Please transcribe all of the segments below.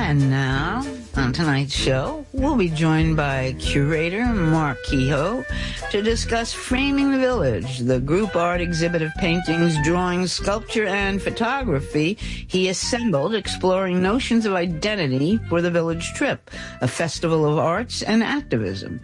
And now, on tonight's show, we'll be joined by curator Marc Kehoe to discuss Framing the Village, the group art exhibit of paintings, drawings, sculpture, and photography he assembled exploring notions of identity for the Village Trip, a festival of arts and activism.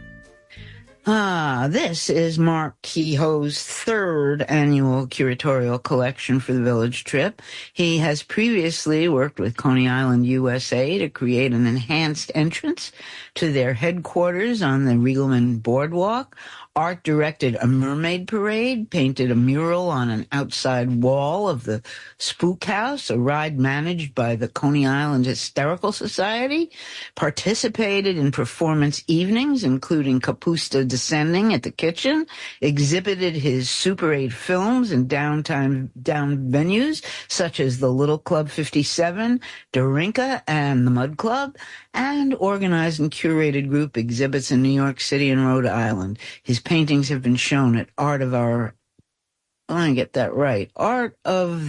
This is Marc Kehoe's third annual curatorial collection for the Village Trip. He has previously worked with Coney Island, USA to create an enhanced entrance to their headquarters on the Riegelman Boardwalk, art directed a mermaid parade, painted a mural on an outside wall of the Spook House, a ride managed by the Coney Island Hysterical Society, participated in performance evenings, including Capusta Descending at the Kitchen, exhibited his Super 8 films in down venues such as the Little Club 57, Dorinka, and the Mud Club, and organized and curated group exhibits in New York City and Rhode Island. His paintings have been shown at Art of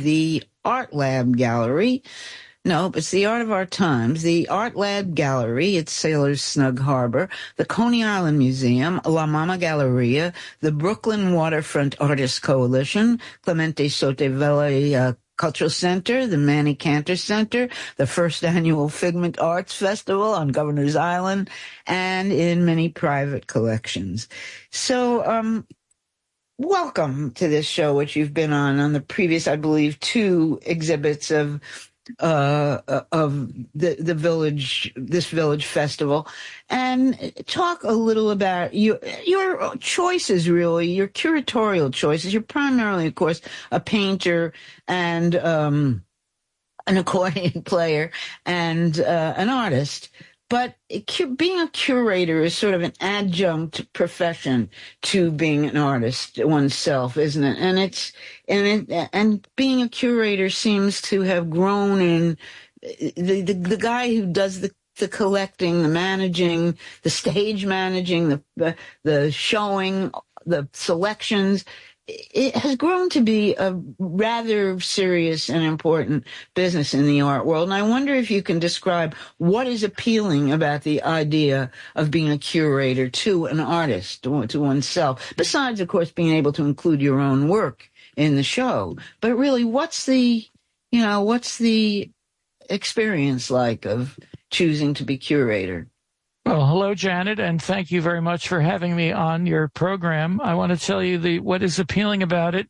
the Art Lab Gallery. No, it's the Art of Our Times, the Art Lab Gallery at Sailor's Snug Harbor, the Coney Island Museum, La Mama Galleria, the Brooklyn Waterfront Artists Coalition, Clemente Sotavella Cultural Center, the Manny Cantor Center, the first annual Figment Arts Festival on Governor's Island, and in many private collections. So, welcome to this show, which you've been on the previous, I believe, 2 exhibits of the village, this village festival, and talk a little about your choices, really, your curatorial choices. You're primarily, of course, a painter and an accordion player and an artist. But being a curator is sort of an adjunct profession to being an artist oneself, isn't it? And being a curator seems to have grown in the guy who does the collecting, the managing, the stage managing, the showing, the selections. It has grown to be a rather serious and important business in the art world. And I wonder if you can describe what is appealing about the idea of being a curator to an artist, to oneself, besides, of course, being able to include your own work in the show. But really, what's the experience like of choosing to be curator? Well, hello, Janet, and thank you very much for having me on your program. I want to tell you what is appealing about it.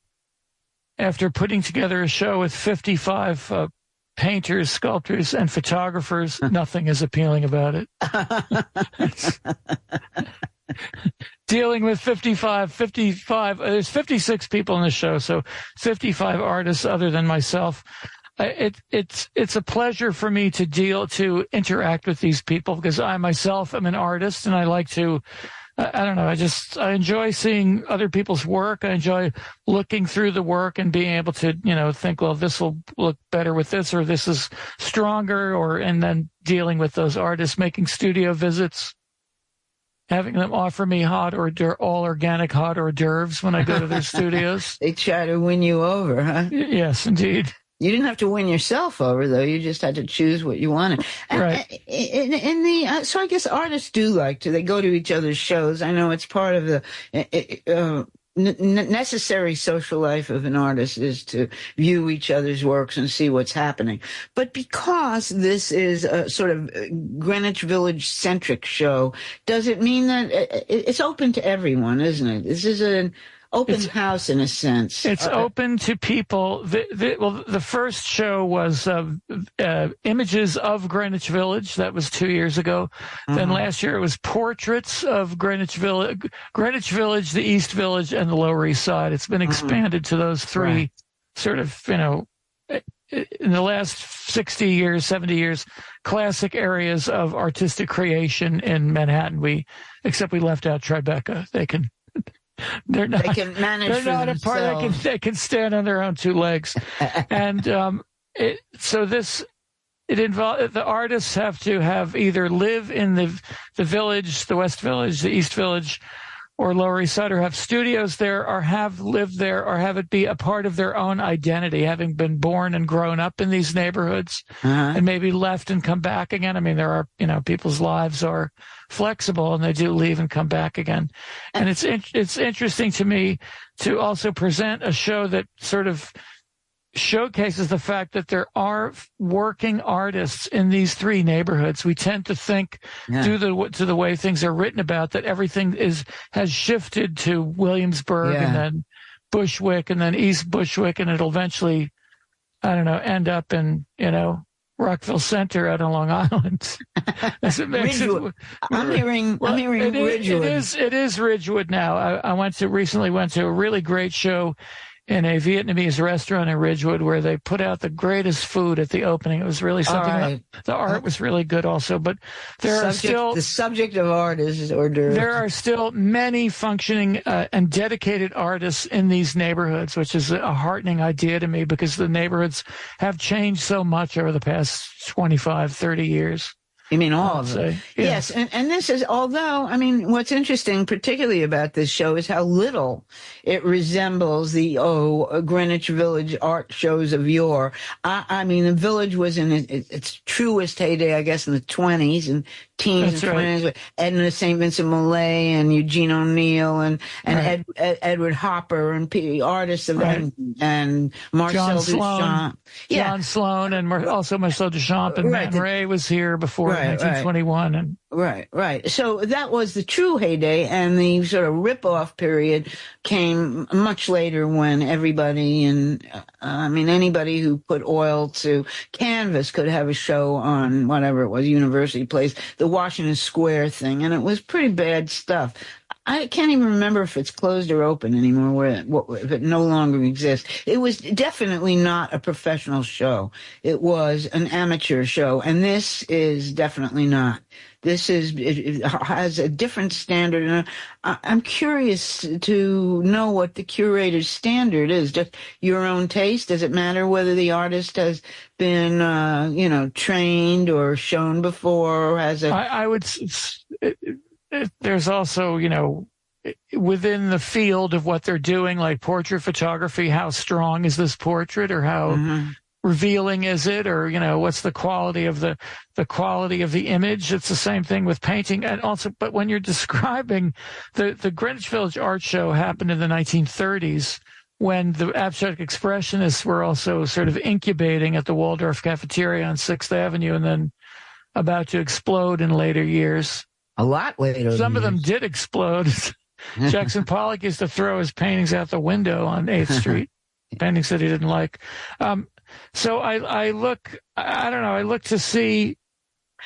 After putting together a show with 55 painters, sculptors, and photographers, nothing is appealing about it. Dealing with 55, there's 56 people in the show, so 55 artists other than myself. It's a pleasure for me to interact with these people because I myself am an artist and I like to, I enjoy seeing other people's work. I enjoy looking through the work and being able to, think, well, this will look better with this, or this is stronger, and then dealing with those artists, making studio visits, having them offer me all organic hot hors d'oeuvres when I go to their studios. They try to win you over, huh? Yes, indeed. You didn't have to win yourself over, though. You just had to choose what you wanted. Right. So I guess artists do they go to each other's shows. I know it's part of the necessary social life of an artist is to view each other's works and see what's happening. But because this is a sort of Greenwich Village-centric show, does it mean that it's open to everyone, isn't it? This is an open house in a sense. It's open to people. The first show was images of Greenwich Village. That was 2 years ago. Then last year it was portraits of Greenwich Village, the East Village, and the Lower East Side. It's been expanded to those 3 sort of, in the last 60 years, 70 years, classic areas of artistic creation in Manhattan. Except we left out Tribeca. They can manage. They're not a part. They can stand on their own 2 legs, and the artists have to either live in the village, the West Village, the East Village, or Lower East Side, or have studios there, or have lived there, or have it be a part of their own identity, having been born and grown up in these neighborhoods, and maybe left and come back again. I mean, there are, people's lives are flexible, and they do leave and come back again. And it's interesting to me to also present a show that sort of showcases the fact that there are working artists in these three neighborhoods. We tend to think, due to the way things are written about, that everything has shifted to Williamsburg and then Bushwick and then East Bushwick, and it'll eventually, end up in, Rockville Center out on Long Island. I'm hearing Ridgewood. It is Ridgewood now. I recently went to a really great show in a Vietnamese restaurant in Ridgewood, where they put out the greatest food at the opening. It was really something. Right. The art was really good also, but the subject of art is hors d'oeuvre. There are still many functioning and dedicated artists in these neighborhoods, which is a heartening idea to me, because the neighborhoods have changed so much over the past 25, 30 years. You mean all of them? Yeah. Yes, and this is, although, what's interesting particularly about this show is how little it resembles the Greenwich Village art shows of yore. The Village was in its truest heyday, I guess, in the 20s and teens and 20s, with Edna St. Vincent Millay and Eugene O'Neill and Edward Hopper and artists of and Marcel Duchamp. John Sloan and also Marcel Duchamp, and Man Ray was here before 1921. And Right. So that was the true heyday, and the sort of rip-off period came much later, when everybody anybody who put oil to canvas could have a show on whatever it was, University Place, the Washington Square thing, and it was pretty bad stuff. I can't even remember if it's closed or open anymore, if it no longer exists. It was definitely not a professional show. It was an amateur show, and this is definitely not. It has a different standard, and I'm curious to know what the curator's standard is. Just your own taste? Does it matter whether the artist has been, trained or shown before, or has a... I would... There's also, within the field of what they're doing, like portrait photography, how strong is this portrait, or how revealing is it, or what's the quality of the quality of the image. It's the same thing with painting. And also, but when you're describing the Greenwich Village Art Show happened in the 1930s, when the abstract expressionists were also sort of incubating at the Waldorf Cafeteria on 6th Avenue, and then about to explode in later years. A lot later. Some of them did explode. Jackson Pollock used to throw his paintings out the window on 8th Street, paintings that he didn't like. So I look to see.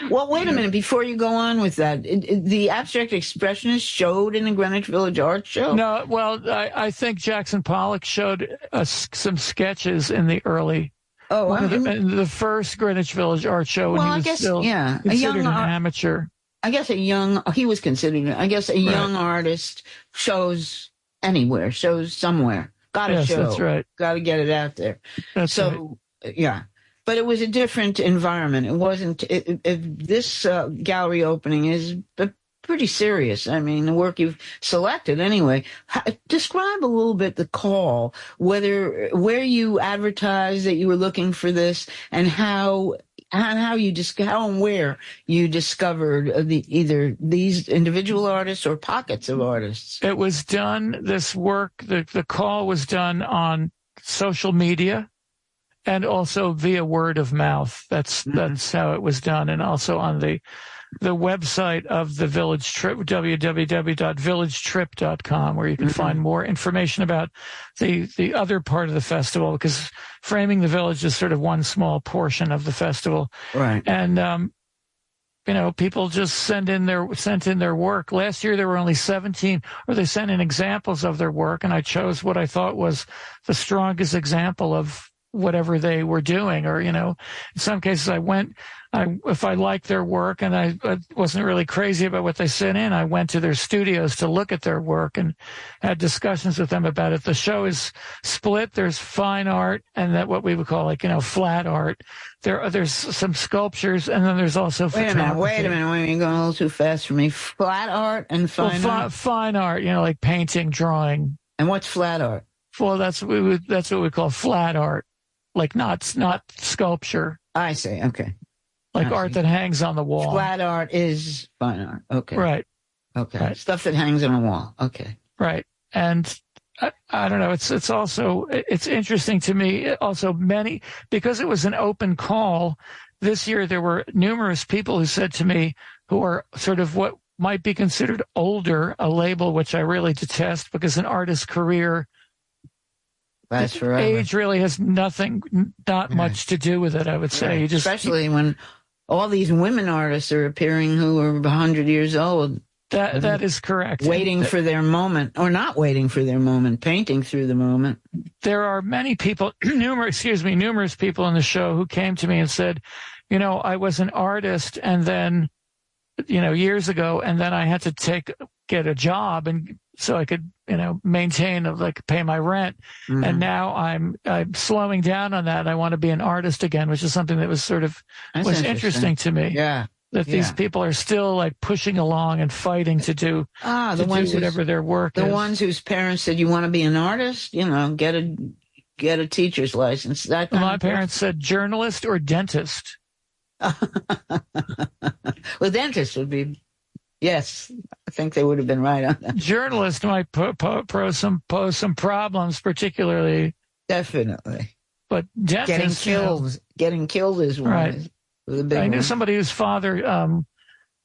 Well, wait a minute before you go on with that. The abstract expressionists showed in the Greenwich Village Art Show? No, well, I think Jackson Pollock showed us some sketches in the early. In the first Greenwich Village Art Show when he was still considered an amateur. I guess he was considered, a young artist shows anywhere, shows somewhere. Got to show. That's right. Got to get it out there. That's right. Yeah. But it was a different environment. It wasn't, this gallery opening is pretty serious. The work you've selected anyway. Describe a little bit the call, where you advertised that you were looking for this, and how and where you discovered either these individual artists or pockets of artists. It was done, this work, the call was done on social media and also via word of mouth. That's how it was done. And also on the website of the Village Trip, www.villagetrip.com, where you can find more information about the other part of the festival, because Framing the Village is sort of one small portion of the festival. Right. And, people just sent in their work. Last year there were only 17, or they sent in examples of their work, and I chose what I thought was the strongest example of whatever they were doing. Or, in some cases I if I liked their work and I wasn't really crazy about what they sent in, I went to their studios to look at their work and had discussions with them about it. The show is split. There's fine art and that what we would call flat art. There's some sculptures and then there's also photography. Wait a minute. You're going a little too fast for me. Flat art and fine art? Fine art, like painting, drawing. And what's flat art? Well, that's what we call flat art. Like not sculpture. I see. Okay. Like art that hangs on the wall. Flat art is fine art. Okay. Right. Okay. Right. Stuff that hangs on a wall. Okay. Right. And I don't know. It's also, it's interesting to me. Also because it was an open call this year, there were numerous people who said to me who are sort of what might be considered older, a label which I really detest because an artist's career, age really has not much to do with it, I would say. Right. Especially when all these women artists are appearing who are 100 years old. That is correct. Waiting for their moment, or not waiting for their moment, painting through the moment. There are many people, numerous people in the show who came to me and said, I was an artist and then, years ago, and then I had to get a job and so I could, maintain, pay my rent. Mm-hmm. And now I'm slowing down on that. I want to be an artist again, which is something that was was interesting to me. Yeah. That these people are still pushing along and fighting to do whatever their work is. The ones whose parents said, you want to be an artist, get a teacher's license. My parents said journalist or dentist. Well, dentist would be, yes, I think they would have been right on that. Journalist might pose some problems, particularly. Definitely. But dentist, getting killed is one. Right. I knew somebody whose father,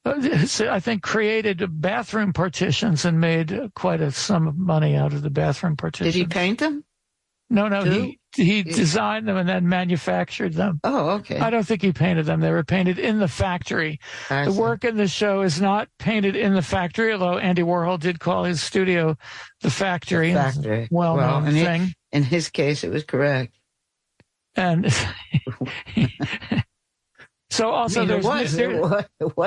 I think, created bathroom partitions and made quite a sum of money out of the bathroom partitions. Did he paint them? No, he designed them and then manufactured them. Oh, okay. I don't think he painted them. They were painted in the factory. The work in the show is not painted in the factory, although Andy Warhol did call his studio the factory. The factory. Well-known thing. In his case, it was correct. And so also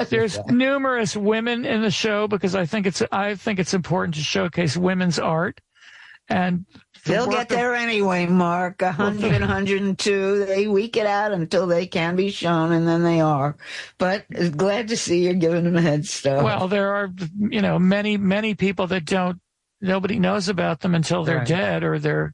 there's numerous women in the show because I think it's important to showcase women's art. And they'll get there anyway, Mark. 100 and 102. They week it out until they can be shown, and then they are. But glad to see you're giving them a head start. Well, there are, many people that nobody knows about them until they're dead or they're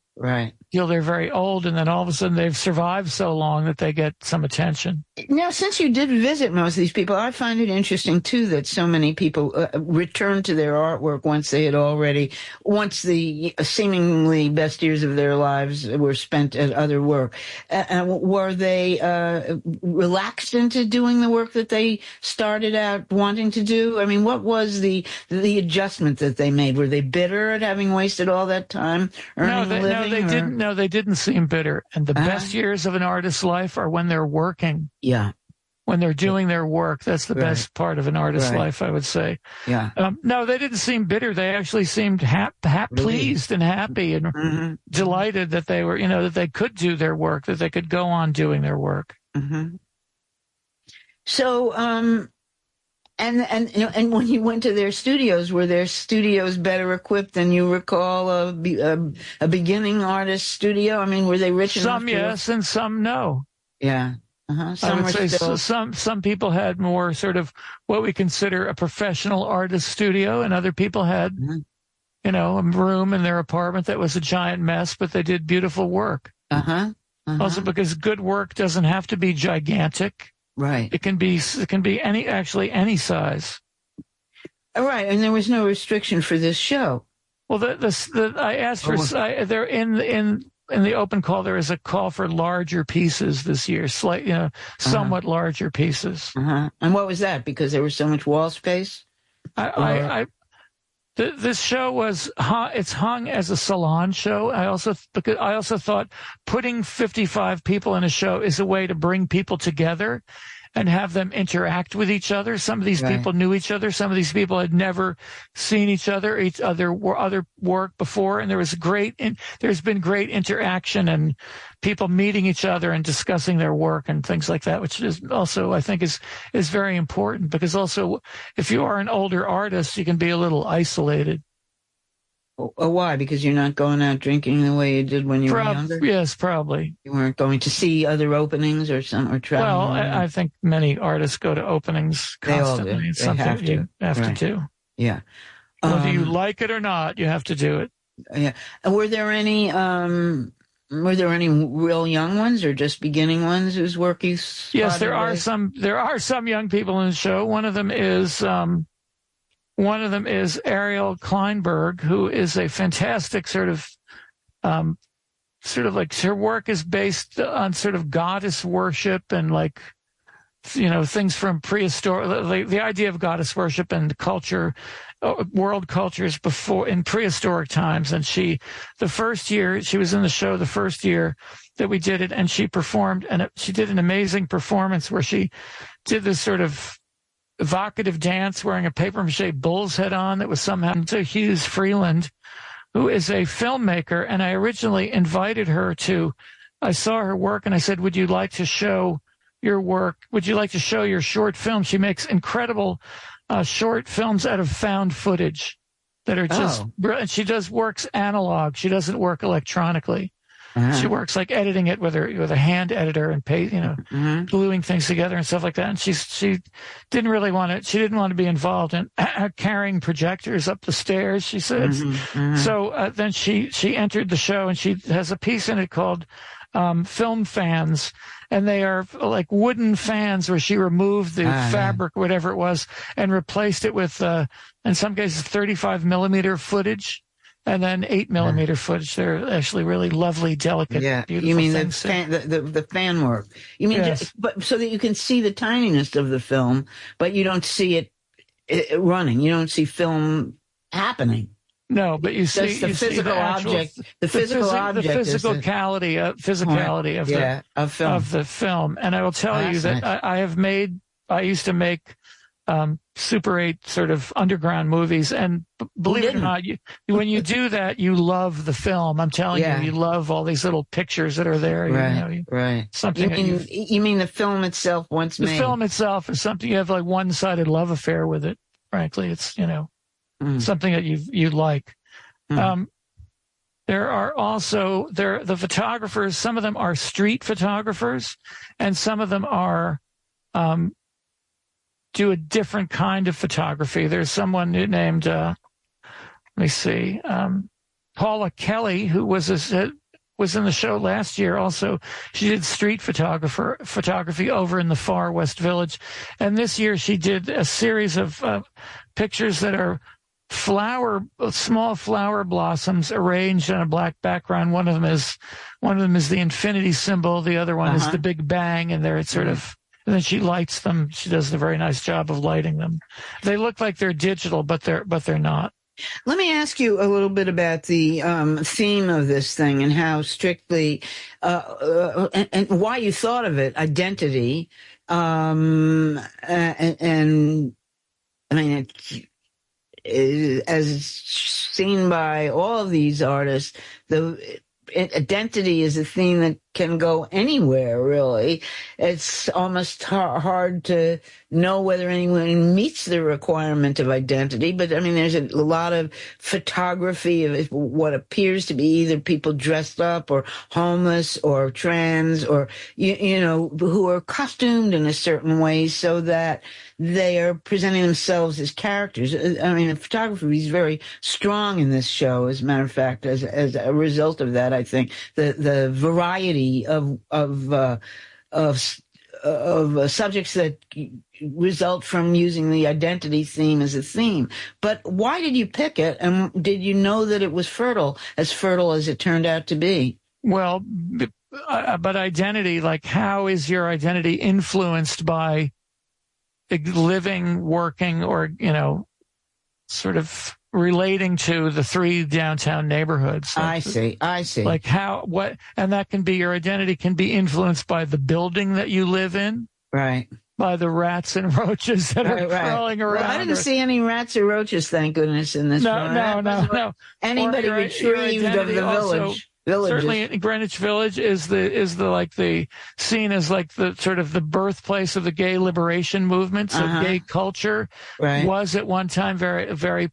they're very old, and then all of a sudden they've survived so long that they get some attention. Now, since you did visit most of these people, I find it interesting, too, that so many people returned to their artwork once the seemingly best years of their lives were spent at other work. Were they relaxed into doing the work that they started out wanting to do? I mean, what was the adjustment that they made? Were they bitter at having wasted all that time earning a living? No, they didn't seem bitter. And the best years of an artist's life are when they're working. Yeah. When they're doing their work. That's the best part of an artist's life, I would say. Yeah. No, they didn't seem bitter. They actually seemed pleased and happy and delighted that they were, that they could do their work, that they could go on doing their work. Mm-hmm. So, And when you went to their studios, were their studios better equipped than you recall a beginning artist studio? I mean, were they rich enough? Some yes, and some no. Yeah. I would say some people had more sort of what we consider a professional artist studio, and other people had, a room in their apartment that was a giant mess, but they did beautiful work. Also, because good work doesn't have to be gigantic. Right. It can be any size. All right, and there was no restriction for this show. Well, I asked for there in the open call. There is a call for larger pieces this year, somewhat larger pieces. And what was that? Because there was so much wall space. This show it's hung as a salon show. I also thought putting 55 people in a show is a way to bring people together. and have them interact with each other. Some of these people knew each other. Some of these people had never seen each other work before. And there's been great interaction and people meeting each other and discussing their work and things like that, which is also, I think, is very important, because also if you are an older artist, you can be a little isolated. Why? Because you're not going out drinking the way you did when you were younger? Yes, probably. You weren't going to see other openings or traveling? Well, I think many artists go to openings constantly. They all do. It's something you have to do. Yeah. Whether you like it or not, you have to do it. Yeah. Were there any real young ones or just beginning ones whose work you spotted? Yes, there are some young people in the show. One of them is Ariel Kleinberg, who is a fantastic sort of like, her work is based on sort of goddess worship and, like, things from prehistoric, the idea of goddess worship and culture, world cultures in prehistoric times. And the first year she was in the show, the first year that we did it, and she performed, and she did an amazing performance where she did this sort of evocative dance wearing a papier-mâché bull's head on that was somehow to Hughes Freeland, who is a filmmaker. And I originally invited her I saw her work and I said, would you like to show your work? Would you like to show your short film? She makes incredible short films out of found footage that are just, she works analog. She doesn't work electronically. She works like editing it with a hand editor and gluing things together and stuff like that. And she didn't want to be involved in carrying projectors up the stairs, she says. So then she entered the show, and she has a piece in it called Film Fans. And they are like wooden fans where she removed the fabric, whatever it was, and replaced it with, in some cases, 35 millimeter footage. And then 8 millimeter footage. They're actually really lovely, delicate, beautiful. You mean the fan work? You mean but so that you can see the tininess of the film, but you don't see it running. You don't see film happening. No, but you see the physical object. The physicality of the film. And I will tell you that I used to make Super 8 sort of underground movies, and believe it or not, when you do that, you love the film. I'm telling you love all these little pictures that are there. Right. Something you mean the film itself once made? The film itself is something you have like one-sided love affair with it. Frankly, it's something that you like. There are also the photographers. Some of them are street photographers, and some of them are do a different kind of photography. There's someone named, Paula Kelly, who was in the show last year also. She did street photography over in the far West Village. And this year she did a series of pictures that are small flower blossoms arranged on a black background. One of them is the infinity symbol. The other one is the Big Bang, and they're sort of, and then she lights them. She does a very nice job of lighting them. They look like they're digital, but they're not. Let me ask you a little bit about the theme of this thing and how strictly and why you thought of it, identity. And I mean, as seen by all of these artists, identity is a theme that can go anywhere, really. It's almost hard to know whether anyone meets the requirement of identity, but I mean, there's a lot of photography of what appears to be either people dressed up or homeless or trans or, who are costumed in a certain way so that they are presenting themselves as characters. I mean, photography is very strong in this show, as a matter of fact, as a result of that. I think the variety of subjects that result from using the identity theme as a theme. But why did you pick it? And did you know that it was fertile as it turned out to be? Well, but identity, like how is your identity influenced by living, working, or, sort of relating to the 3 downtown neighborhoods. I see. Like and that can be, your identity can be influenced by the building that you live in. Right. by the rats and roaches that are crawling around. Well, I didn't see any rats or roaches, thank goodness, in this film. No. Anybody retrieved of the village. Certainly, Greenwich Village is the seen as like the sort of the birthplace of the gay liberation movement. So gay culture was at one time very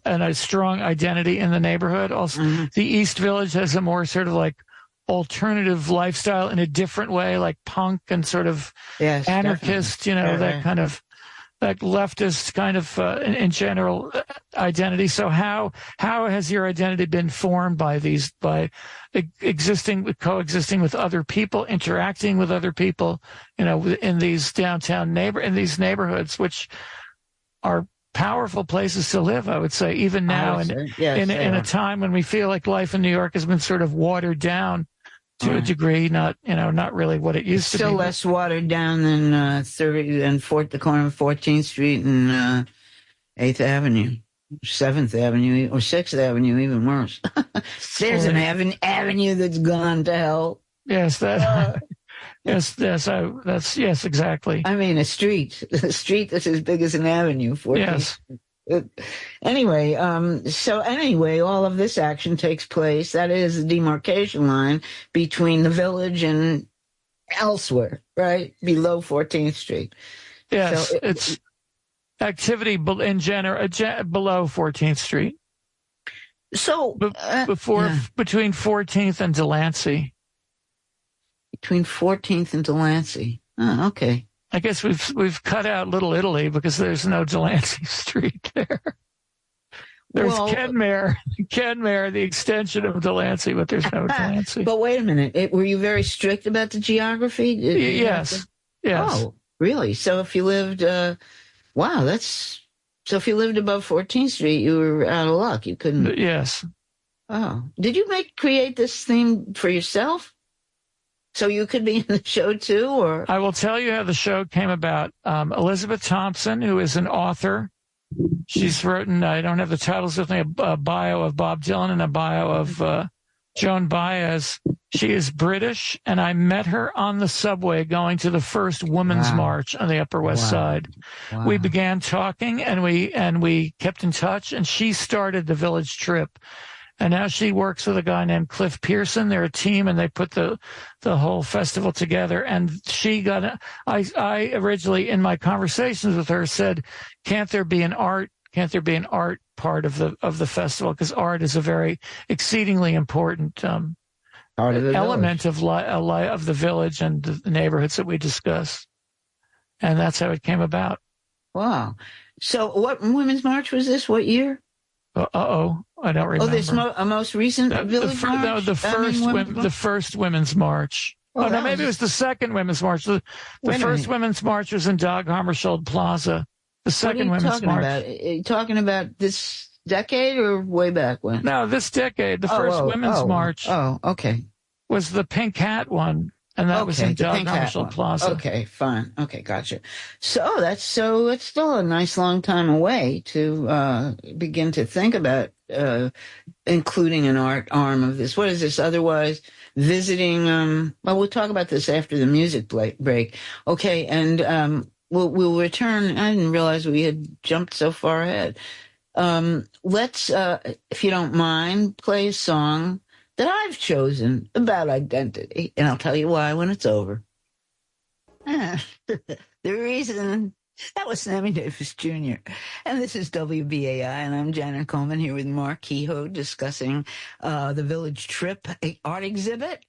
and a strong identity in the neighborhood. Also, the East Village has a more sort of like alternative lifestyle in a different way, like punk and sort of anarchist. Definitely. That kind of like leftist kind of in general identity. So how has your identity been formed by coexisting with other people, interacting with other people, in these in these neighborhoods, which are powerful places to live, I would say, even now, in a time when we feel like life in New York has been sort of watered down to a degree, not really what it used to be. Still less watered down than the corner of 14th Street and 8th Avenue, 7th Avenue, or 6th Avenue, even worse. There's an avenue that's gone to hell. Yes, yes, exactly. I mean, a street that's as big as an avenue. 14th. Yes. Anyway, all of this action takes place. That is the demarcation line between the village and elsewhere, right? Below 14th Street. Yes, so it's activity in general below 14th Street. So between 14th and Delancey. Between 14th and Delancey. Oh, okay. I guess we've cut out Little Italy because there's no Delancey Street there. There's Kenmare, the extension of Delancey, but there's no Delancey. But wait a minute, were you very strict about the geography? Yes. Oh, really? So if you lived, so if you lived above 14th Street, you were out of luck. You couldn't. Yes. Oh, did you create this theme for yourself? So you could be in the show too, or? I will tell you how the show came about. Elizabeth Thompson, who is an author, she's written, I don't have the titles with me, a bio of Bob Dylan and a bio of Joan Baez. She is British, and I met her on the subway going to the first Women's March on the Upper West Side. Wow. We began talking, and we kept in touch, and she started the Village Trip. And now she works with a guy named Cliff Pearson. They're a team, and they put the whole festival together. And I originally, in my conversations with her, said, can't there be an art part of the festival? Because art is a very exceedingly important element of the village and the neighborhoods that we discuss. And that's how it came about. Wow. So what Women's March was this? What year? I don't remember. Oh, this most recent Village March? No, the first Women's March. Maybe it was the second Women's March. The first Women's March was in Dag Hammarskjöld Plaza. The second Women's March. Are you talking about this decade or way back when? No, this decade. The first Women's March. Oh, okay. Was the Pink Hat one. And that was in Dag Hammarskjöld Plaza. Okay, fine. Okay, gotcha. So it's still a nice long time away to begin to think about including an art arm of this. What is this? Otherwise, visiting. We'll talk about this after the music break. Okay, and we'll return. I didn't realize we had jumped so far ahead. Let's, if you don't mind, play a song that I've chosen about identity, and I'll tell you why when it's over. The reason, that was Sammy Davis Jr., and this is WBAI, and I'm Janet Coleman here with Marc Kehoe discussing the Village Trip art exhibit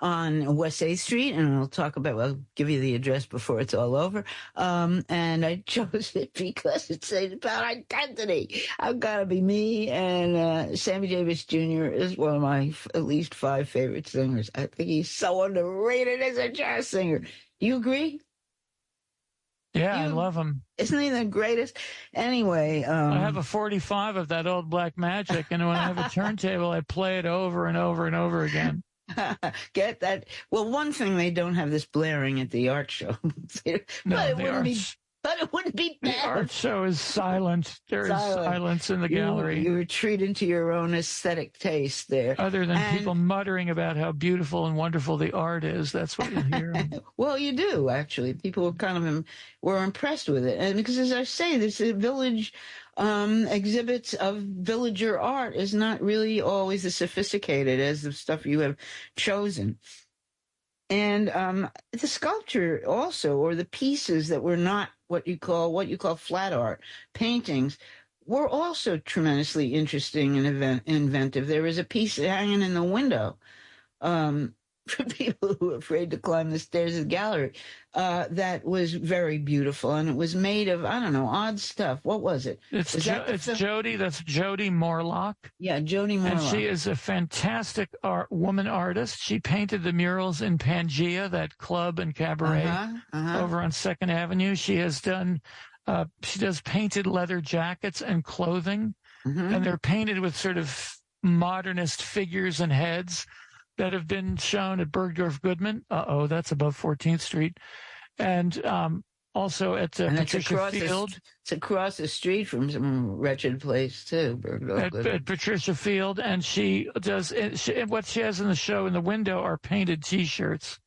on West 8th Street, and I'll give you the address before it's all over. And I chose it because it's about identity. I've got to be me, and Sammy Davis Jr. is one of my at least 5 favorite singers. I think he's so underrated as a jazz singer. You agree? Yeah, I love him. Isn't he the greatest? Anyway. I have a 45 of that old Black Magic, and when I have a turntable, I play it over and over and over again. Get that? Well, one thing, they don't have this blaring at the art show. No, but But it wouldn't be The bad. art show is silent. There is silence in the gallery. You retreat into your own aesthetic taste there. Other than people muttering about how beautiful and wonderful the art is, that's what you hear. Well, you do, actually. People were kind of were impressed with it. And because, as I say, this village exhibits of villager art is not really always as sophisticated as the stuff you have chosen. And the sculpture also, or the pieces that were not what you call flat art, paintings, were also tremendously interesting and inventive. There was a piece hanging in the window for people who are afraid to climb the stairs of the gallery that was very beautiful, and it was made of, I don't know, odd stuff. What was it? It's Jody. That's Jody Morlock. Yeah, Jody Morlock. And she is a fantastic woman artist. She painted the murals in Pangea, that club and cabaret over on 2nd Avenue. She has done, she does painted leather jackets and clothing, and they're painted with sort of modernist figures and heads that have been shown at Bergdorf Goodman. That's above 14th Street. And also at Patricia Field. It's across the street from some wretched place, too, Bergdorf Goodman. At Patricia Field. And she does, what she has in the show in the window are painted T-shirts.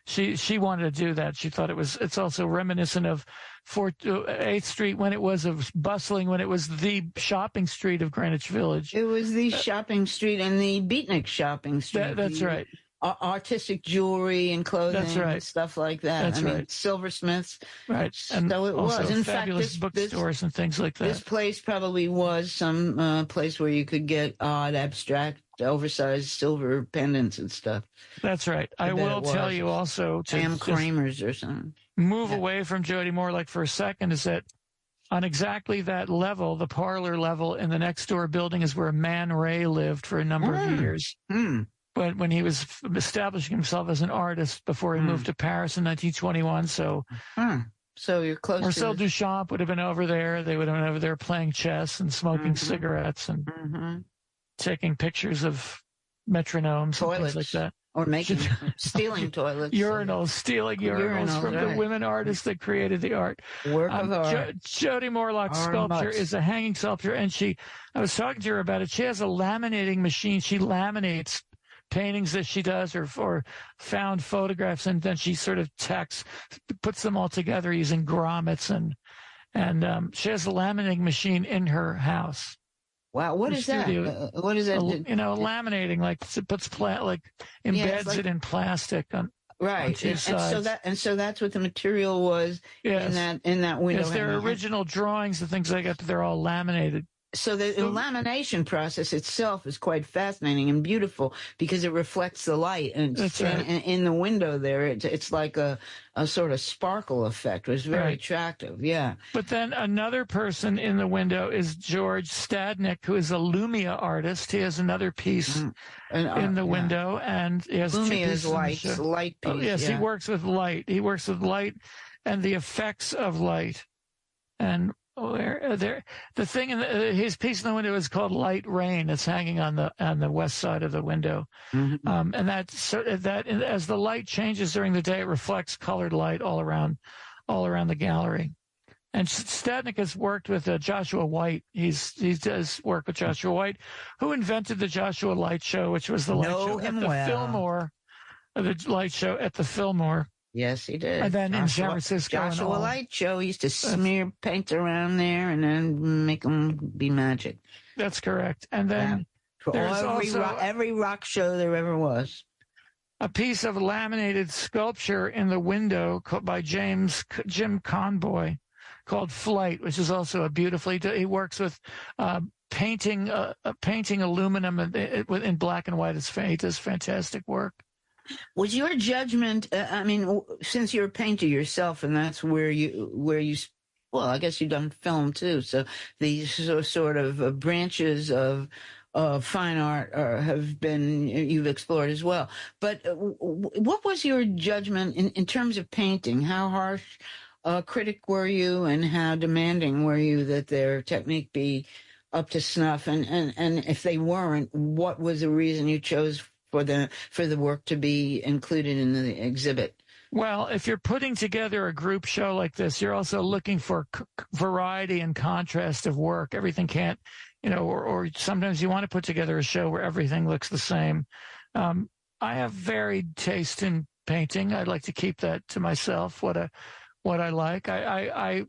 She wanted to do that. She thought it's also reminiscent of 8th Street when it was bustling, when it was the shopping street of Greenwich Village. It was the shopping street and the Beatnik shopping street. That's right. Artistic jewelry and clothing. That's right. And stuff like that. That's right. Silversmiths. Right. And so it also was. In fabulous fact, bookstores and things like that. This place probably was some place where you could get odd, abstract, oversized silver pendants and stuff. That's right. I will tell you also to Sam Kramer's or something. Move away from Jody Morlock for a second, is that on exactly that level, the parlor level in the next door building is where Man Ray lived for a number of years. But when he was establishing himself as an artist before he moved to Paris in 1921. So you're close Marcel to Duchamp would have been over there. They would have been over there playing chess and smoking cigarettes and taking pictures of metronomes and things like that. Or stealing toilets. Stealing urinals from the women artists that created the art. Work of art. Jody Morlock's sculpture is a hanging sculpture, and I was talking to her about it. She has a laminating machine. She laminates paintings that she does or found photographs, and then she sort of puts them all together using grommets, and she has a laminating machine in her house. Wow, what is that? What is that? Laminating, like puts embeds it in plastic on two sides. And so that's what the material was in that window. Yes, their original drawings and things like that, but they're all laminated. So the lamination process itself is quite fascinating and beautiful because it reflects the light, and in the window there, it's like a sort of sparkle effect. It was very attractive, yeah. But then another person in the window is George Stadnick, who is a Lumia artist. He has another piece in the window, and he has Lumia's two pieces. light piece. Oh, yes, he works with light. He works with light and the effects of light, and the thing in his piece in the window is called Light Rain. It's hanging on the west side of the window, and that as the light changes during the day, it reflects colored light all around the gallery. And Stadnick has worked with Joshua White. He does work with Joshua White, who invented the Joshua Light Show, which was the light show at the Fillmore, the light show at the Fillmore. Yes, he did. And then in San Francisco. Joshua Light Show, he used to smear paint around there and then make them be magic. That's correct. And then there's every rock show there ever was. A piece of laminated sculpture in the window by Jim Conboy called Flight, which is also a beautifully, he works with painting aluminum in black and white. He does fantastic work. Was your judgment, since you're a painter yourself, and that's where you, well, I guess you've done film too, so these sort of branches of fine art you've explored as well. But what was your judgment in terms of painting? How harsh a critic were you, and how demanding were you that their technique be up to snuff? And if they weren't, what was the reason you chose for the work to be included in the exhibit? Well, if you're putting together a group show like this, you're also looking for variety and contrast of work. Everything can't, or sometimes you want to put together a show where everything looks the same. I have varied taste in painting. I'd like to keep that to myself, what I like. I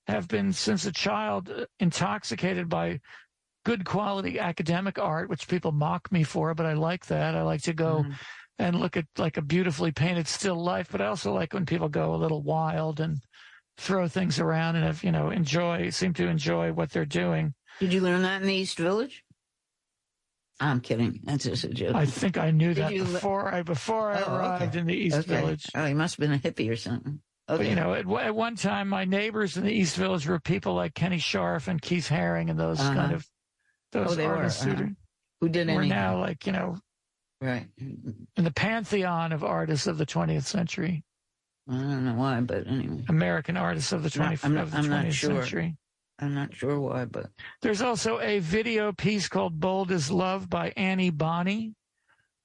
have been since a child intoxicated by good quality academic art, which people mock me for, but I like that. I like to go and look at like a beautifully painted still life, but I also like when people go a little wild and throw things around and seem to enjoy what they're doing. Did you learn that in the East Village? I'm kidding. That's just a joke. I think I knew that before I arrived in the East Village. Oh, he must have been a hippie or something. Okay. But, at one time, my neighbors in the East Village were people like Kenny Scharf and Keith Haring and those kind of artists who did anything. We're now right in the pantheon of artists of the 20th century. I don't know why, but anyway. American artists of the 20th century. I'm not sure why, but there's also a video piece called "Bold as Love" by Annie Bonny,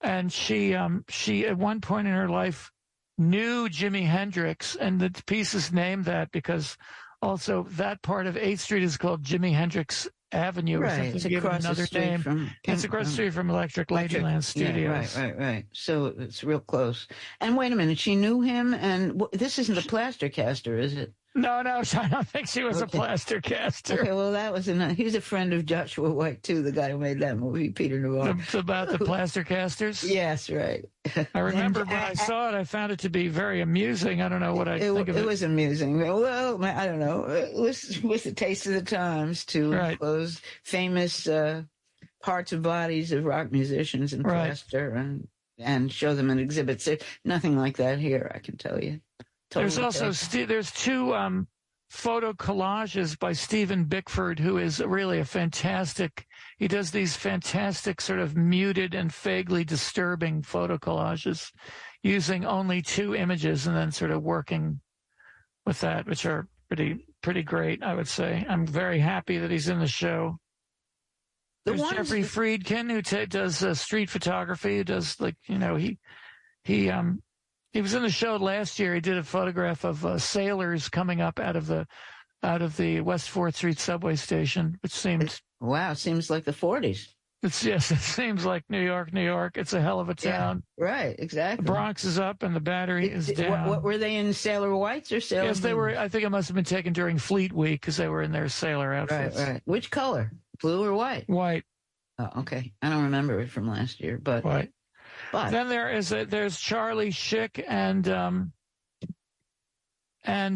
and she at one point in her life knew Jimi Hendrix, and the piece is named that because also that part of 8th Street is called Jimi Hendrix Avenue. Right, it's across the street it's across the street from Electric Ladyland Studios. Yeah, right. So it's real close. And wait a minute, she knew him, and this isn't a plaster caster, is it? No, I don't think she was a plaster caster. Okay, well, he was a friend of Joshua White, too, the guy who made that movie, Peter Navarro. About the plaster casters? Yes, right. I remember when I saw it, I found it to be very amusing. I don't know what I think of it. It was amusing. Well, I don't know. It was the taste of the times to expose famous parts of bodies of rock musicians in plaster and show them in exhibits. There's nothing like that here, I can tell you. There's also there's two photo collages by Stephen Bickford, who is really a fantastic. He does these fantastic sort of muted and vaguely disturbing photo collages, using only 2 images and then sort of working with that, which are pretty great, I would say. I'm very happy that he's in the show. There's Jeffrey Friedkin, who does street photography. Who does he was in the show last year. He did a photograph of sailors coming up out of the West 4th Street subway station, which seems seems like the 40s. It seems like New York. It's a hell of a town. Yeah, right, exactly. The Bronx is up and the Battery is down. What were they in, Sailor Whites or Sailor? Yes, they were. I think it must have been taken during Fleet Week because they were in their sailor outfits. Right. Which color? Blue or white? White. Oh, okay. I don't remember it from last year, but white. But then there's Charlie Schick and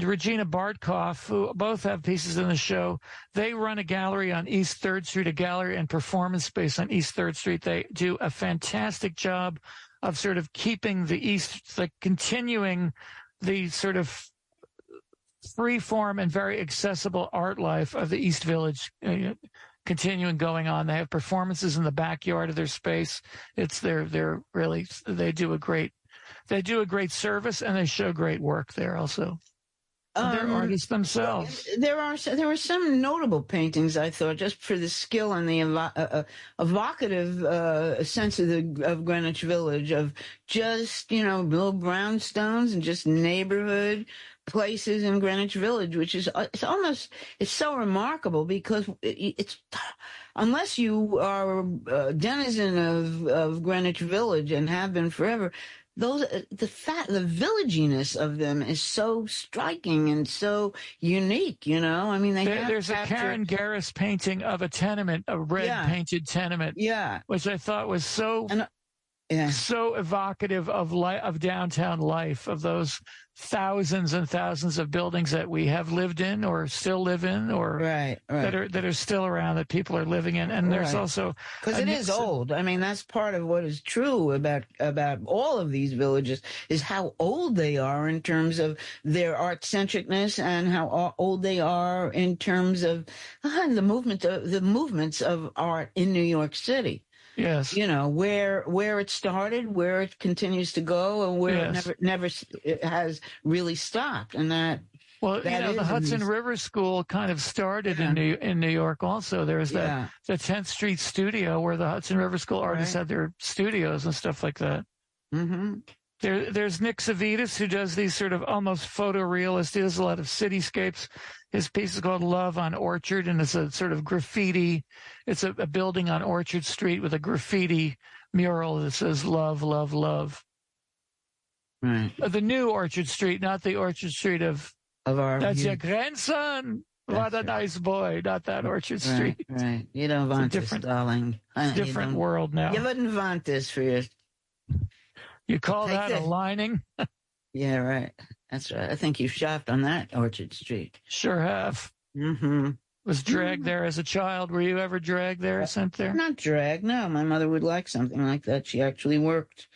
Regina Bartkoff, who both have pieces in the show. They run a gallery on East 3rd Street, a gallery and performance space on East 3rd Street. They do a fantastic job of sort of keeping continuing the sort of free-form and very accessible art life of the East Village, continuing going on. They have performances in the backyard of their space. They do a great service, and they show great work there also. They're artists themselves. There were some notable paintings, I thought, just for the skill and the evocative sense of Greenwich Village, of just, little brownstones and just neighborhood places in Greenwich Village, which is, it's so remarkable because it's, unless you are a denizen of Greenwich Village and have been forever, the villaginess of them is so striking and so unique, I mean, there's a Karen Garris painting of a tenement, a red painted tenement, which I thought was so evocative of downtown life, of those thousands and thousands of buildings that we have lived in or still live in, or that are still around, that people are living in. And there's also, because it is old. I mean, that's part of what is true about all of these villages, is how old they are in terms of their art centricness, and how old they are in terms of the movements of art in New York City. Yes. Where it started, where it continues to go, and where it never has really stopped. And the Hudson River School kind of started in New York also. There was the 10th Street studio where the Hudson River School artists had their studios and stuff like that. Mm-hmm. There's Nick Savitas, who does these sort of almost photorealist. He does a lot of cityscapes. His piece is called Love on Orchard, and it's a sort of graffiti. It's a building on Orchard Street with a graffiti mural that says "Love, Love, Love." Right. The new Orchard Street, not the Orchard Street of our. That's your grandson. What a nice boy. Not that Orchard Street. Right. You don't want this, darling. Different world now. You wouldn't want this for your. You call that a lining? Yeah, right. That's right. I think you shopped on that Orchard Street. Sure have. Mm-hmm. Was dragged there as a child. Were you ever dragged there, sent there? Not dragged, no. My mother would like something like that. She actually worked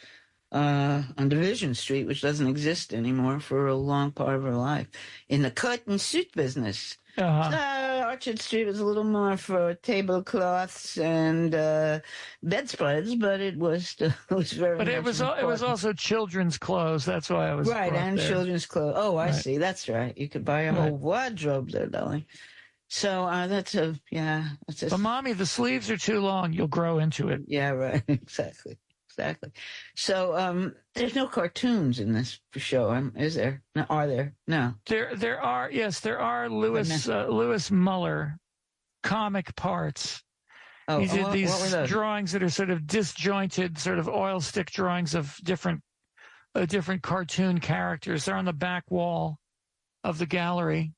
on Division Street, which doesn't exist anymore, for a long part of her life, in the cut and suit business. Orchard Street was a little more for tablecloths and bedspreads, but it was very. But it was also children's clothes. That's why I was right, and there. Children's clothes. Oh, I see. That's right. You could buy a whole wardrobe there, darling. So that's a. But mommy, the sleeves are too long. You'll grow into it. Yeah, right. Exactly. So there's no cartoons in this show, is there? No, are there? No. There are. Yes, there are. Lewis Muller comic parts. Oh, he did these drawings that are sort of disjointed, sort of oil stick drawings of different cartoon characters. They're on the back wall of the gallery.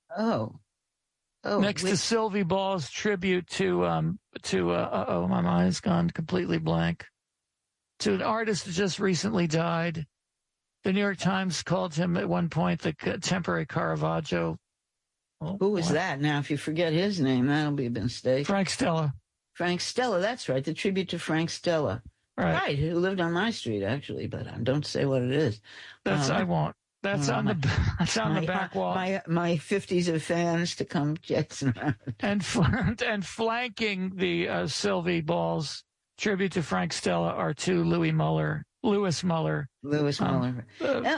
Next to Sylvie Ball's tribute to my mind's gone completely blank. To an artist that just recently died. The New York Times called him at one point the contemporary Caravaggio. Who was that? Now, if you forget his name, that'll be a mistake. Frank Stella. Frank Stella, that's right. The tribute to Frank Stella. Right, who lived on my street, actually, but don't say what it is. I won't. That's on the back wall. My 50s of fans to come Jackson around. And flanking the Sylvie Ball's tribute to Frank Stella are two Lewis Muller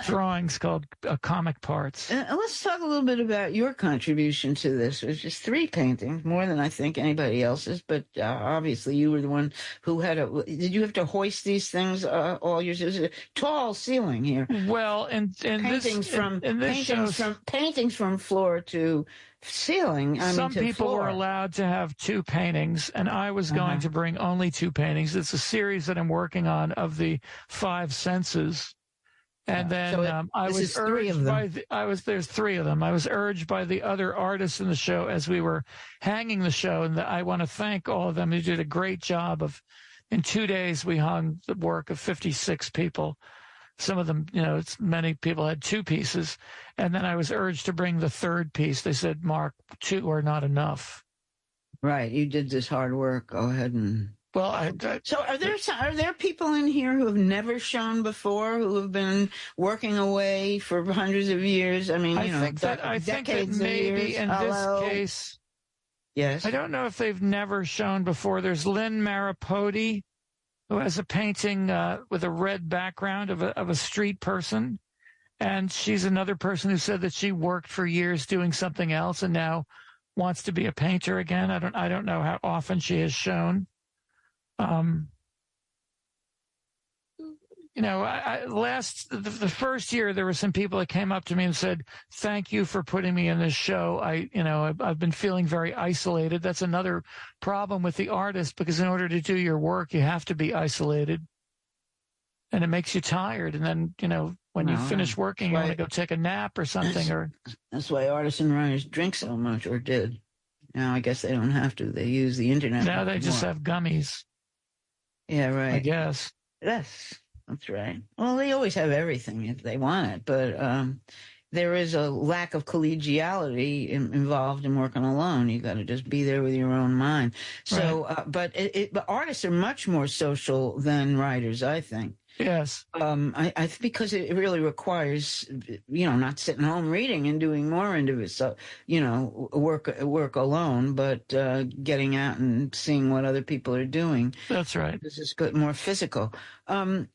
drawings called comic parts. Let's talk a little bit about your contribution to this. It was just 3 paintings, more than I think anybody else's, but obviously you were the one who had did you have to hoist these things all years? It was a tall ceiling here. Well, and paintings from floor to ceiling. Some people were allowed to have 2 paintings, and I was going to bring only 2 paintings. It's a series that I'm working on of the 5 senses. And then there's 3 of them. There's 3 of them. I was urged by the other artists in the show as we were hanging the show, and I want to thank all of them who did a great job in 2 days we hung the work of 56 people. Some of them, many people had 2 pieces. And then I was urged to bring the 3rd piece. They said, Mark, 2 are not enough. Right. You did this hard work. Go ahead and. Well, so are there people in here who have never shown before, who have been working away for hundreds of years? I mean, I think that maybe in this case. Yes. I don't know if they've never shown before. There's Lynn Maripodi, who has a painting with a red background of a street person. And she's another person who said that she worked for years doing something else and now wants to be a painter again. I don't know how often she has shown. The first year there were some people that came up to me and said, "Thank you for putting me in this show. I've been feeling very isolated." That's another problem with the artist, because in order to do your work, you have to be isolated, and it makes you tired. And then, when you finish working, you want to go take a nap or something. That's why artists and writers drink so much, or did. Now I guess they don't have to. They use the internet. Now they just have gummies. Yeah, right. I guess. Yes, that's right. Well, they always have everything if they want it, but there is a lack of collegiality involved in working alone. You got to just be there with your own mind. So, right. But artists are much more social than writers, I think. Yes. Because it really requires, not sitting home reading and doing more into it. So, work alone, but getting out and seeing what other people are doing. That's right. This is good, more physical. Talk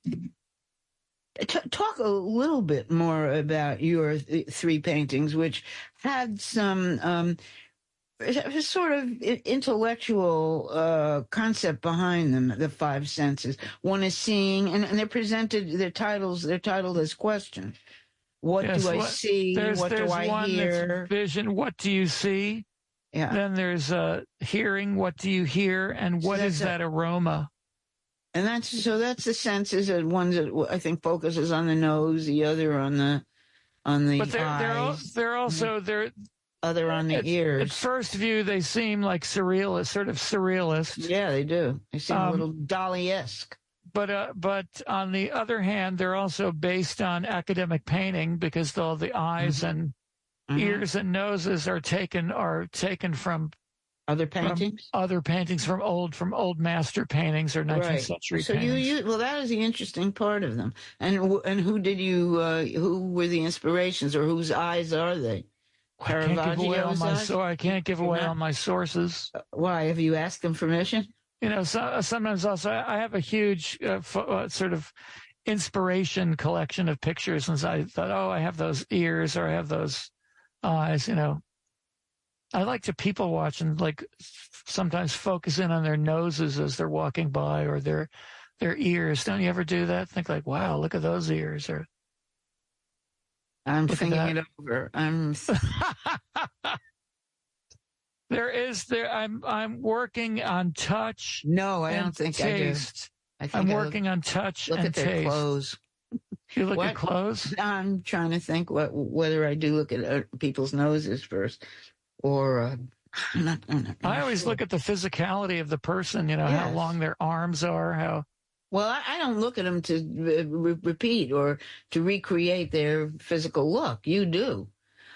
a little bit more about your 3 paintings, which had some a sort of intellectual concept behind them, the five senses. One is seeing, and they're presented, they're titled as questions. What do I see? What do I hear? That's vision. What do you see? Yeah. Then there's hearing. What do you hear? And what is that aroma? And that's the senses. And one that I think focuses on the nose, the other on the but eyes. They're also other on the ears. At first view, they seem like surrealist, sort of surrealist. Yeah, they do. They seem a little Dali-esque. But on the other hand, they're also based on academic painting because all the eyes and ears and noses are taken from other paintings. From old master paintings or 19th century paintings. So that is the interesting part of them. And who did you? Who were the inspirations, or whose eyes are they? I can't give away all my sources. Why? Have you asked them permission? Sometimes also I have a huge sort of inspiration collection of pictures, and so I thought, I have those ears or I have those eyes. I like to people watch and like sometimes focus in on their noses as they're walking by, or their ears. Don't you ever do that? Think like, wow, look at those ears, or I'm thinking it over. I'm working on touch. No, I don't think taste. I do. I'm working on touch and taste. Look at their clothes. You look at clothes? I'm trying to think whether I do look at people's noses first, or I'm not I always look at the physicality of the person. How long their arms are. How. Well, I don't look at them to repeat or to recreate their physical look. You do.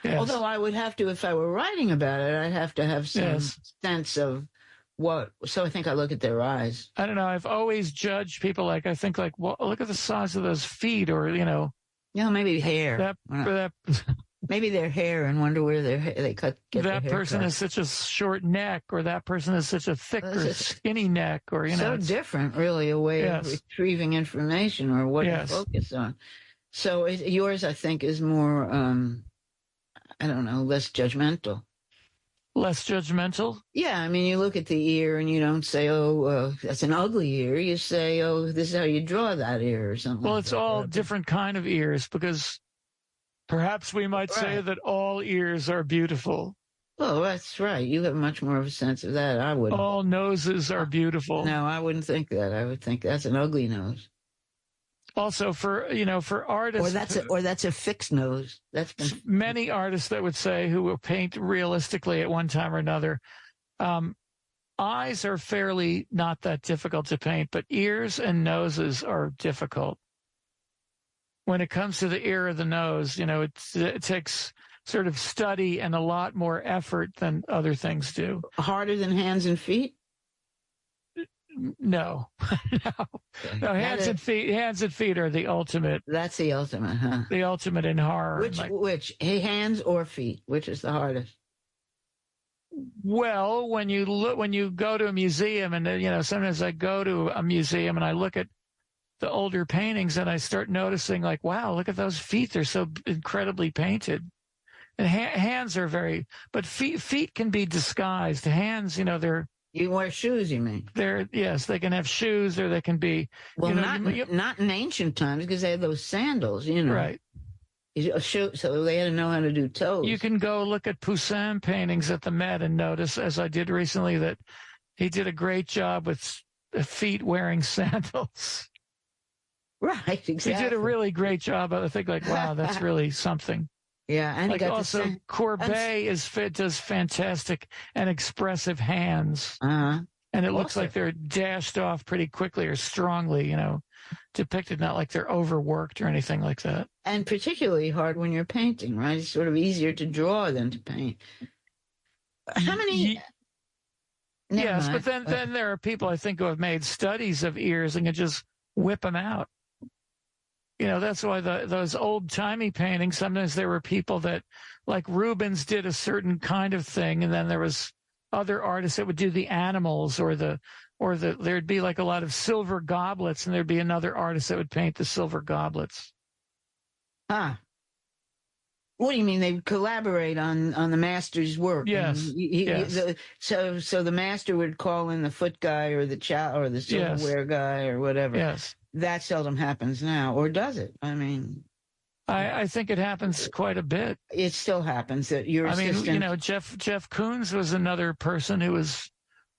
Yes. Although I would have to, if I were writing about it, I'd have to have some sense of what. So I think I look at their eyes. I don't know. I've always judged people I think well, look at the size of those feet, or maybe hair. Maybe their hair, and wonder where they get that person has such a short neck, or that person has such a thick or skinny neck, or so different, really, a way of retrieving information or what you focus on. So yours, I think, is more. I don't know, less judgmental. Less judgmental? Yeah, I mean, you look at the ear and you don't say, that's an ugly ear. You say, this is how you draw that ear, or something. Well, it's all different kind of ears, because perhaps we might say that all ears are beautiful. Oh, that's right. You have much more of a sense of that. I wouldn't. All noses are beautiful. No, I wouldn't think that. I would think that's an ugly nose. Also, for artists, or that's a fixed nose. That's been many artists that would say, who will paint realistically at one time or another. Eyes are fairly not that difficult to paint, but ears and noses are difficult. When it comes to the ear or the nose, it takes sort of study and a lot more effort than other things do. Harder than hands and feet? No. No. Hands and feet are the ultimate. That's the ultimate, huh? The ultimate in horror. Which hands or feet? Which is the hardest? Well, when you go to a museum, and sometimes I go to a museum and I look at the older paintings and I start noticing, like, wow, look at those feet. They're so incredibly painted. And hands are but feet can be disguised. Hands, they're. You wear shoes, you mean? They can have shoes, or they can be. Well, not in ancient times, because they had those sandals, Right. So they had to know how to do toes. You can go look at Poussin paintings at the Met and notice, as I did recently, that he did a great job with feet wearing sandals. Right, exactly. He did a really great job. I think, like, wow, that's really something. Yeah, and like also Courbet does fantastic and expressive hands, and it looks like they're dashed off pretty quickly or strongly, depicted, not like they're overworked or anything like that. And particularly hard when you're painting, right? It's sort of easier to draw than to paint. How many? Yes, but then there are people, I think, who have made studies of ears and can just whip them out. That's why those old-timey paintings, sometimes there were people that, like Rubens, did a certain kind of thing, and then there was other artists that would do the animals, or there'd be like a lot of silver goblets, and there'd be another artist that would paint the silver goblets. Ah. What do you mean? They collaborate on the master's work? Yes. Yes. So the master would call in the foot guy or the or the silverware guy or whatever. Yes. That seldom happens now, or does it? I mean, I think it happens quite a bit. It still happens that your assistant. Jeff Koons was another person who was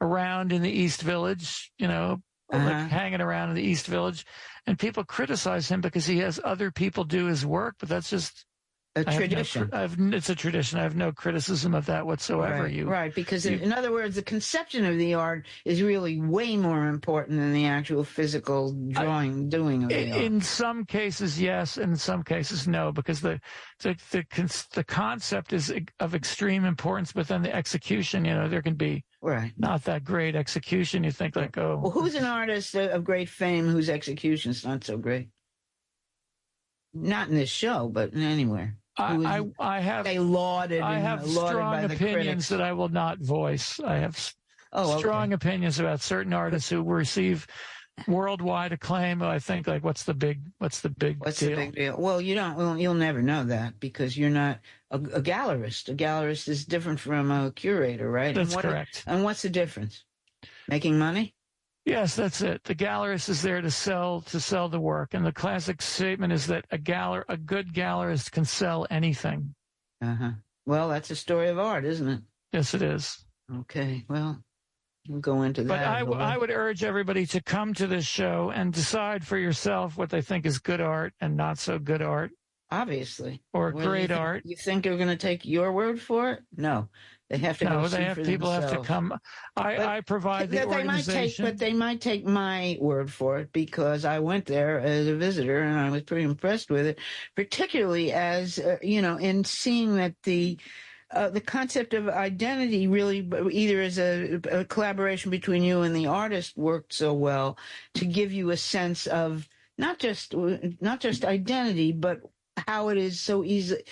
around in the East Village, like hanging around in the East Village, and people criticize him because he has other people do his work, but that's just a tradition. It's a tradition. I have no criticism of that whatsoever. Right, because in other words, the conception of the art is really way more important than the actual physical doing of the art. In some cases, yes. In some cases, no, because the concept is of extreme importance, but then the execution, there can be not that great execution. You think like, oh. Well, who's an artist of great fame whose execution's not so great? Not in this show, but anywhere. I have strong opinions that I will not voice. I have strong opinions about certain artists who receive worldwide acclaim. I think like, what's the big deal? Well, you'll never know that because you're not a gallerist. A gallerist is different from a curator, right? That's correct. And what's the difference? Making money? Yes, that's it. The gallerist is there to sell the work, and the classic statement is that a good gallerist can sell anything. Well, that's a story of art, isn't it? Yes, it is. Okay. Well, we'll go into that. But I would urge everybody to come to this show and decide for yourself what they think is good art and not so good art. Obviously. Or great art. You think they're going to take your word for it? No. They have to go see for people themselves. Have to come. I provide the organization. But they might take my word for it because I went there as a visitor and I was pretty impressed with it, particularly as, in seeing that the concept of identity really either as a collaboration between you and the artist worked so well to give you a sense of not just identity, but how it is so easy.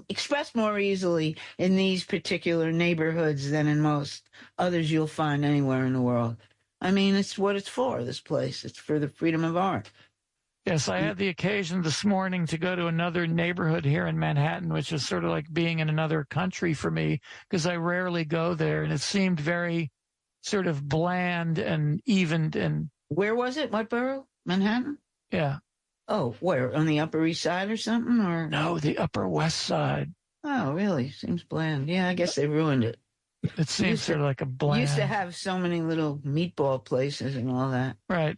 Expressed more easily in these particular neighborhoods than in most others you'll find anywhere in the world. I mean, it's what it's for, this place. It's for the freedom of art. Yes, I had the occasion this morning to go to another neighborhood here in Manhattan, which is sort of like being in another country for me because I rarely go there, and it seemed very sort of bland and evened. And where was it? What borough? Manhattan? Yeah. Oh, where? On the Upper East Side or something? Or no, the Upper West Side. Oh, really? Seems bland. Yeah, I guess they ruined it. It seems sort of like a bland. Used to have so many little meatball places and all that. Right.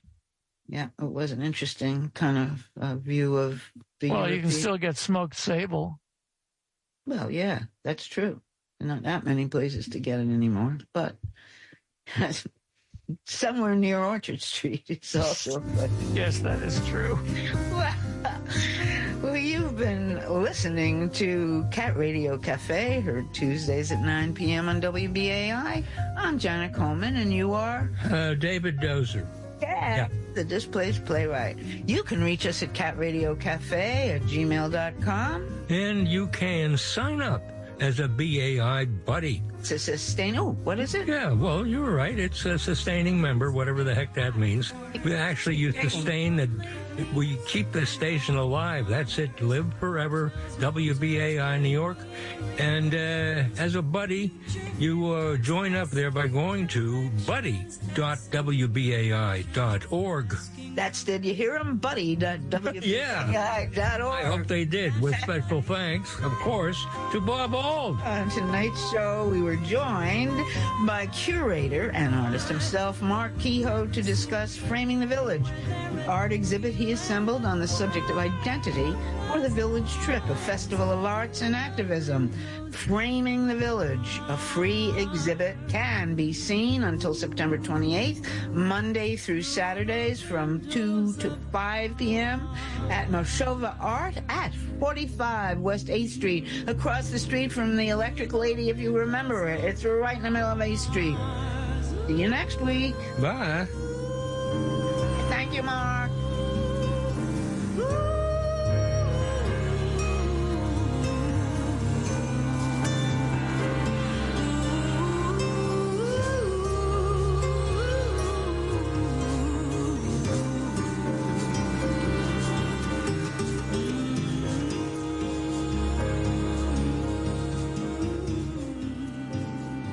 Yeah, it was an interesting kind of view of the European. You can still get smoked sable. Well, yeah, that's true. There are not that many places to get it anymore, but somewhere near Orchard Street, it's also. Yes, that is true. Well, you've been listening to Cat Radio Cafe, heard Tuesdays at 9 p.m. on WBAI. I'm Janet Coleman, and you are? David Dozer. Yeah, the Displaced Playwright. You can reach us at catradio@gmail.com. And you can sign up as a BAI buddy. It's a what is it? Yeah, well, you were right. It's a sustaining member, whatever the heck that means. Actually, you sustain it. We keep the station alive. That's it. Live forever. WBAI New York. And as a buddy, you join up there by going to buddy.wbai.org. Did you hear him? Buddy.wbai.org. Yeah. I hope they did. With special thanks, of course, to Bob Auld. On tonight's show, we were joined by curator and artist himself, Marc Kehoe, to discuss Framing the Village, the art exhibit he assembled on the subject of identity for the Village Trip, a festival of arts and activism. Framing the Village, a free exhibit, can be seen until September 28th, Monday through Saturdays from 2 to 5 p.m. at Moshava Arts at 45 West 8th Street, across the street from the Electric Lady, if you remember it. It's right in the middle of 8th Street. See you next week. Bye. Thank you, Mark.